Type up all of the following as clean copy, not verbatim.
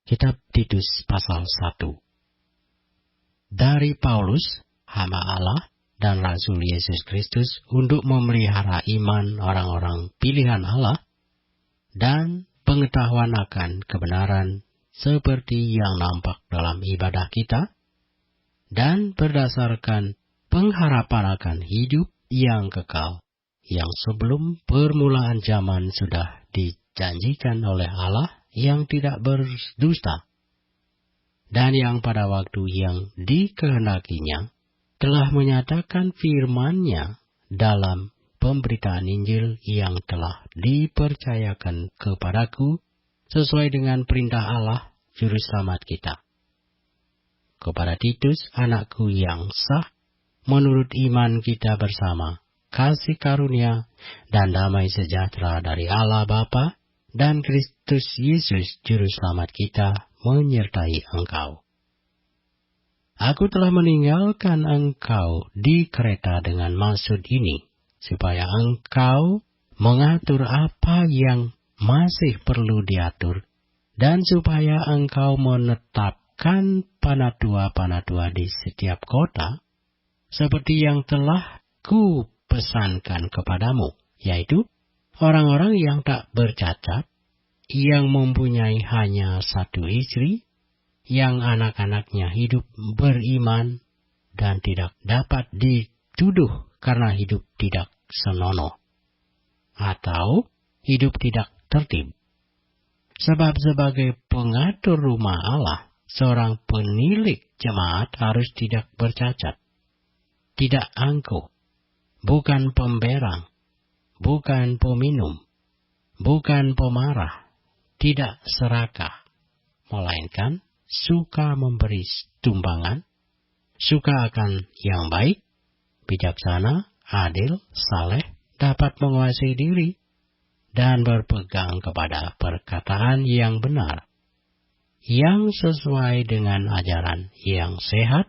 Kitab Titus pasal 1. Dari Paulus, hamba Allah dan Rasul Yesus Kristus untuk memelihara iman orang-orang pilihan Allah dan pengetahuan akan kebenaran seperti yang nampak dalam ibadah kita dan berdasarkan pengharapan akan hidup yang kekal yang sebelum permulaan zaman sudah dijanjikan oleh Allah yang tidak berdusta, dan yang pada waktu yang dikehendakinya telah menyatakan firman-Nya dalam pemberitaan Injil yang telah dipercayakan kepadaku sesuai dengan perintah Allah, Juru Selamat kita. Kepada Titus, anakku yang sah, menurut iman kita bersama, kasih karunia dan damai sejahtera dari Allah Bapa dan Kristus Yesus Juru Selamat kita menyertai engkau. Aku telah meninggalkan engkau di Kreta dengan maksud ini, supaya engkau mengatur apa yang masih perlu diatur, dan supaya engkau menetapkan panatua-panatua di setiap kota, seperti yang telah kupesankan kepadamu, yaitu orang-orang yang tak bercacat, yang mempunyai hanya satu istri, yang anak-anaknya hidup beriman dan tidak dapat dituduh karena hidup tidak senonoh, atau hidup tidak tertib. Sebab sebagai pengatur rumah Allah, seorang penilik jemaat harus tidak bercacat, tidak angkuh, bukan pemberang, bukan peminum, bukan pemarah, tidak serakah, melainkan suka memberi tumpangan, suka akan yang baik, bijaksana, adil, saleh, dapat menguasai diri, dan berpegang kepada perkataan yang benar, yang sesuai dengan ajaran yang sehat,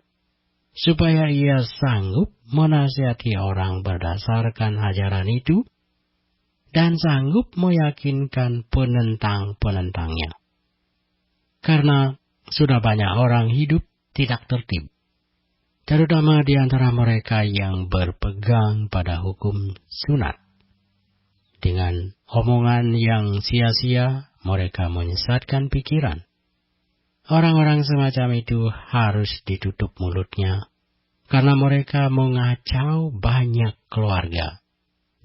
supaya ia sanggup menasihati orang berdasarkan ajaran itu, dan sanggup meyakinkan penentang-penentangnya. Karena sudah banyak orang hidup tidak tertib, terutama di antara mereka yang berpegang pada hukum sunat. Dengan omongan yang sia-sia, mereka menyesatkan pikiran. Orang-orang semacam itu harus ditutup mulutnya, karena mereka mengacau banyak keluarga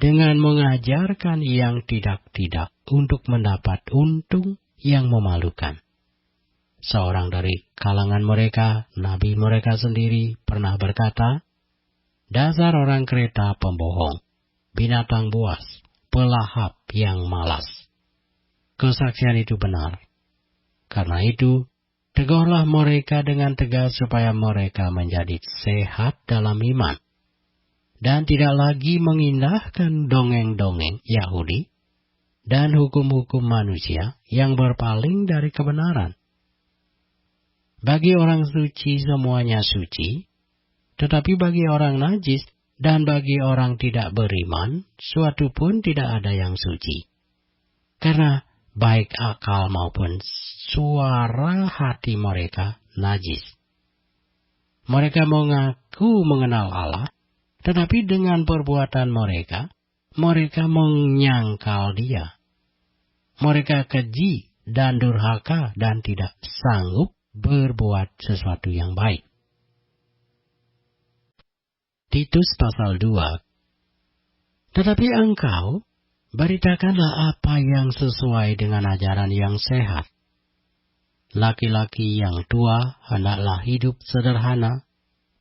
dengan mengajarkan yang tidak-tidak untuk mendapat untung yang memalukan. Seorang dari kalangan mereka, nabi mereka sendiri, pernah berkata, "Dasar orang Kreta pembohong, binatang buas, pelahap yang malas." Kesaksian itu benar. Karena itu, tegurlah mereka dengan tegas supaya mereka menjadi sehat dalam iman, dan tidak lagi mengindahkan dongeng-dongeng Yahudi dan hukum-hukum manusia yang berpaling dari kebenaran. Bagi orang suci semuanya suci, tetapi bagi orang najis dan bagi orang tidak beriman, suatu pun tidak ada yang suci. Karena baik akal maupun suara hati mereka najis. Mereka mengaku mengenal Allah, tetapi dengan perbuatan mereka menyangkal Dia. Mereka keji dan durhaka dan tidak sanggup berbuat sesuatu yang baik. Titus pasal 2. Tetapi engkau, beritakanlah apa yang sesuai dengan ajaran yang sehat. Laki-laki yang tua hendaklah hidup sederhana,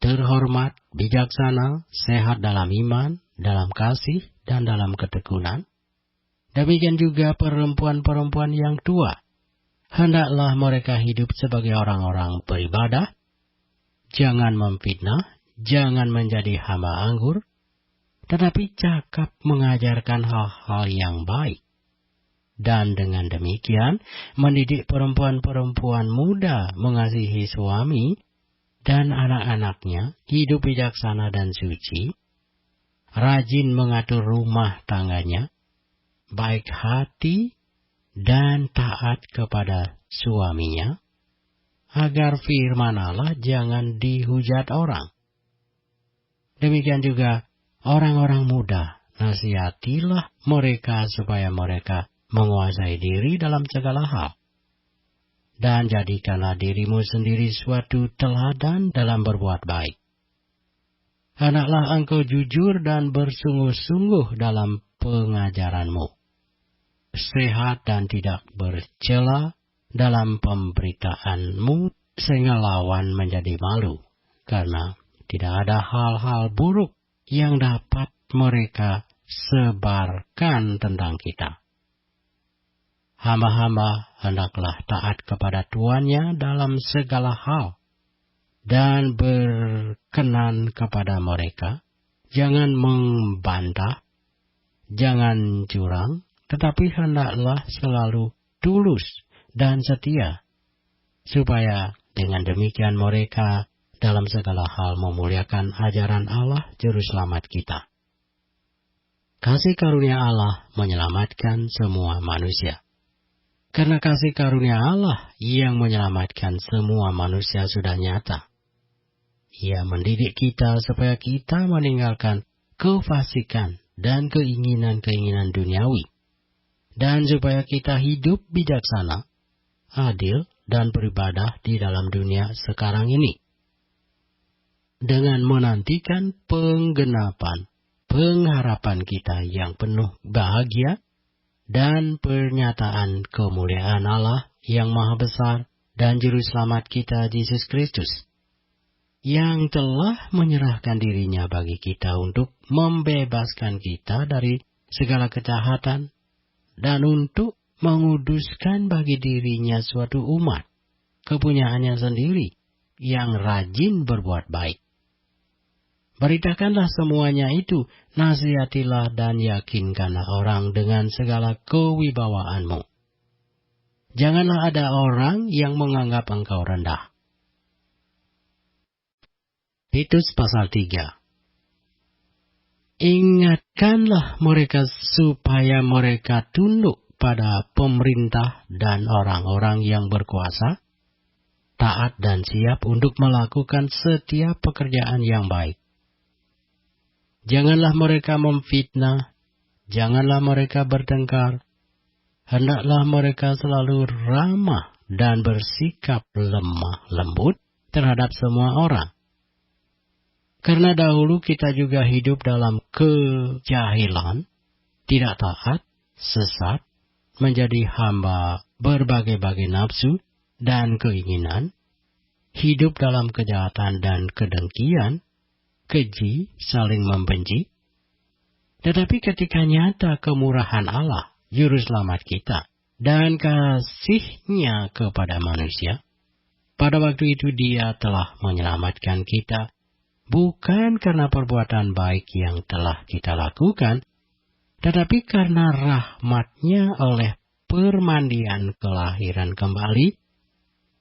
terhormat, bijaksana, sehat dalam iman, dalam kasih, dan dalam ketekunan. Demikian juga perempuan-perempuan yang tua. Hendaklah mereka hidup sebagai orang-orang beribadah, jangan memfitnah, jangan menjadi hamba anggur, tetapi cakap mengajarkan hal-hal yang baik. Dan dengan demikian, mendidik perempuan-perempuan muda mengasihi suami dan anak-anaknya, hidup bijaksana dan suci, rajin mengatur rumah tangganya, baik hati, dan taat kepada suaminya, agar firman Allah jangan dihujat orang. Demikian juga orang-orang muda, nasihatilah mereka supaya mereka menguasai diri dalam segala hal. Dan jadikanlah dirimu sendiri suatu teladan dalam berbuat baik. Hendaklah engkau jujur dan bersungguh-sungguh dalam pengajaranmu, sehat dan tidak bercela dalam pemberitaanmu, sehingga lawan menjadi malu, karena tidak ada hal-hal buruk yang dapat mereka sebarkan tentang kita. Hamba-hamba hendaklah taat kepada tuannya dalam segala hal, dan berkenan kepada mereka. Jangan membantah, jangan curang, tetapi hendaklah selalu tulus dan setia, supaya dengan demikian mereka dalam segala hal memuliakan ajaran Allah Juru Selamat kita. Kasih karunia Allah menyelamatkan semua manusia. Karena kasih karunia Allah yang menyelamatkan semua manusia sudah nyata. Ia mendidik kita supaya kita meninggalkan kefasikan dan keinginan-keinginan duniawi, dan supaya kita hidup bijaksana, adil, dan beribadah di dalam dunia sekarang ini, dengan menantikan penggenapan pengharapan kita yang penuh bahagia dan pernyataan kemuliaan Allah yang Maha Besar dan Juru Selamat kita Yesus Kristus, yang telah menyerahkan dirinya bagi kita untuk membebaskan kita dari segala kejahatan dan untuk menguduskan bagi dirinya suatu umat, kepunyaannya sendiri, yang rajin berbuat baik. Beritakanlah semuanya itu, nasihatilah dan yakinkanlah orang dengan segala kewibawaanmu. Janganlah ada orang yang menganggap engkau rendah. Titus pasal 3. Ingatkanlah mereka supaya mereka tunduk pada pemerintah dan orang-orang yang berkuasa, taat dan siap untuk melakukan setiap pekerjaan yang baik. Janganlah mereka memfitnah, janganlah mereka bertengkar, hendaklah mereka selalu ramah dan bersikap lemah lembut terhadap semua orang. Karena dahulu kita juga hidup dalam kejahilan, tidak taat, sesat, menjadi hamba berbagai-bagai nafsu dan keinginan, hidup dalam kejahatan dan kedengkian, keji, saling membenci. Tetapi ketika nyata kemurahan Allah, Juru Selamat kita, dan kasih-Nya kepada manusia, pada waktu itu Dia telah menyelamatkan kita, bukan karena perbuatan baik yang telah kita lakukan, tetapi karena rahmat-Nya oleh permandian kelahiran kembali,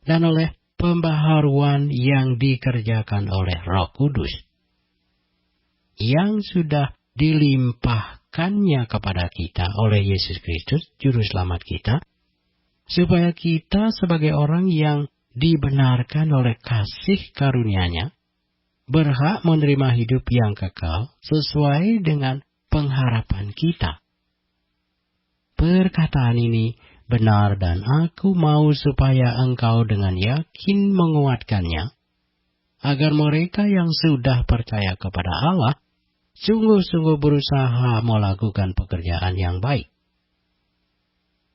dan oleh pembaharuan yang dikerjakan oleh Roh Kudus, yang sudah dilimpahkannya kepada kita oleh Yesus Kristus, Juru Selamat kita, supaya kita sebagai orang yang dibenarkan oleh kasih karunia-Nya, berhak menerima hidup yang kekal sesuai dengan pengharapan kita. Perkataan ini benar dan aku mau supaya engkau dengan yakin menguatkannya, agar mereka yang sudah percaya kepada Allah sungguh-sungguh berusaha melakukan pekerjaan yang baik.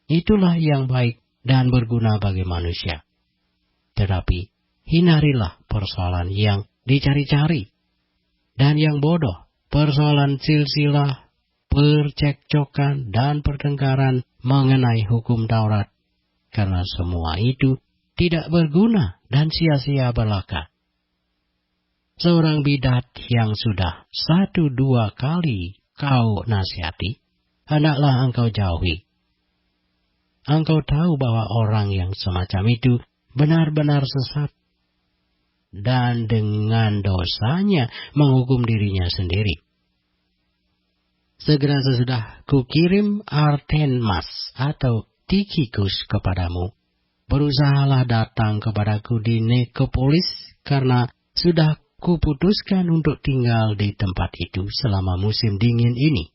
Itulah yang baik dan berguna bagi manusia. Tetapi hindarilah persoalan yang dicari-cari dan yang bodoh, persoalan silsilah, percekcokan, dan pertengkaran mengenai hukum Taurat, karena semua itu tidak berguna dan sia-sia belaka. Seorang bidat yang sudah 1-2 kali kau nasihati, hendaklah engkau jauhi. Engkau tahu bahwa orang yang semacam itu benar-benar sesat, dan dengan dosanya menghukum dirinya sendiri. Segera sesudah kukirim Artemas atau Tikhikus kepadamu, berusahalah datang kepadaku di Nikopolis, karena sudah kuputuskan untuk tinggal di tempat itu selama musim dingin ini.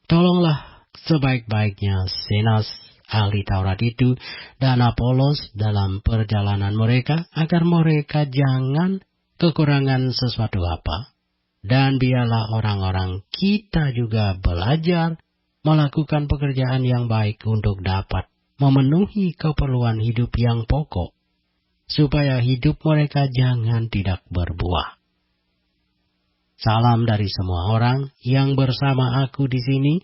Tolonglah sebaik-baiknya Zenas, ahli Taurat itu, dan Apolos dalam perjalanan mereka, agar mereka jangan kekurangan sesuatu apa. Dan biarlah orang-orang kita juga belajar melakukan pekerjaan yang baik untuk dapat memenuhi keperluan hidup yang pokok, supaya hidup mereka jangan tidak berbuah. Salam dari semua orang yang bersama aku di sini,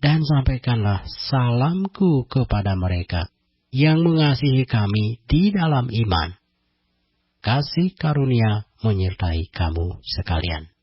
dan sampaikanlah salamku kepada mereka yang mengasihi kami di dalam iman. Kasih karunia menyertai kamu sekalian.